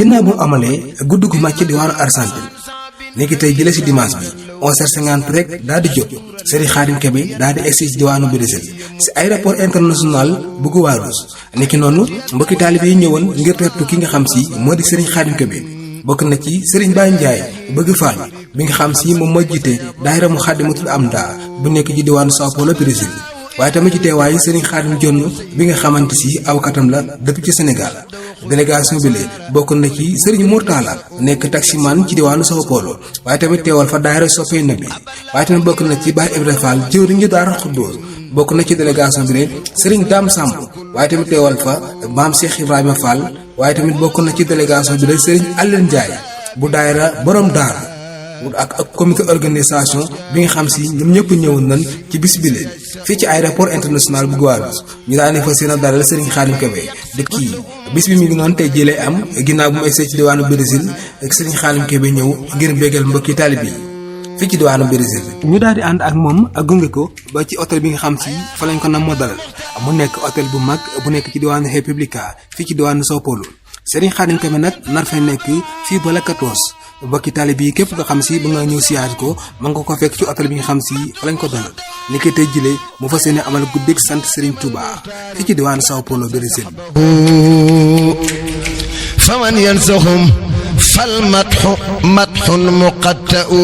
ginnaaw bu mu amalee gudd gu mag ci diwaanu Argentine léegi tey jëlee si dimanche bi 11h50 rek daal di jóg Serigne Khadim Kébé daal di egsi ci diwaanu Brésil si aéroport international bu Guarulhos niki noonu mbokki taalibe yi ñëwoon ngir teertu ki nga xam si moo di Serigne Khadim Kébé bokk na ci Serigne Baye Ndiaye bëgg Fall bi nga xam si moom moo jiite daayira mu Xaadimatul Amda bu nekk ci diwaanu São Paulo Brésil waaye tamit ci teewaayu Serigne Khadim Jonn bi nga xamante si awkatam la dëkk ci Sénégal délégation bi le bokk na ci Serigne Mourtala nekk taximan ci diwaanu São Paulo waaye tamit teewal fa daayira soppee nabi waaye tamit bokk na ci Baye Ibrahima Fall jëwriñu Daara Xuddoos bokk na ci délégation bi le Serigne Dame Samb waaye tamit teewal fa Maam Cheikh Ibrahima Fall waaye tamit bokk na ci délégation bi le Serigne Alioune Ndiaye bu daayira borom daara ak comité organisation bi nga xam si ñoom ñëpp ñëwoon nañ ci bis bile fii ci aéroport international bu Guarulhos ñu daan ne fa seen dalal Serigne Khadim Kébé dëkk kii bis bi mi ngi noonu tey jëlee am ginnaaw bu mu egsee ci diwaanu Brésil ak Serigne Khadim Kébé ñëw ngir bégal mbokki taalibe yi fii ci diwaanu Brésil. ñu daal di ànd ak moom ak gunge ko ba ci hôtel bi nga xam si fa lañ ko nam moo dalal mu nekk hôtel bu mag bu nekk ci diwaanu República fii ci diwaanu São Paulo Serigne Khadim Kébé nag nar fay nekk fii ba la 14 bokki taalibe yi képp nga xam si ba nga ñëw siyaar ko mën nga ko fekk ci hôtel bi nga xam si fa lañ ko dalal ni ko tey jëlee mu fas yéene amal guddik sant Serigne Touba fii ci diwaanu São Paulo Brésil. faman yansaxum fal matxu matxun muqatta'u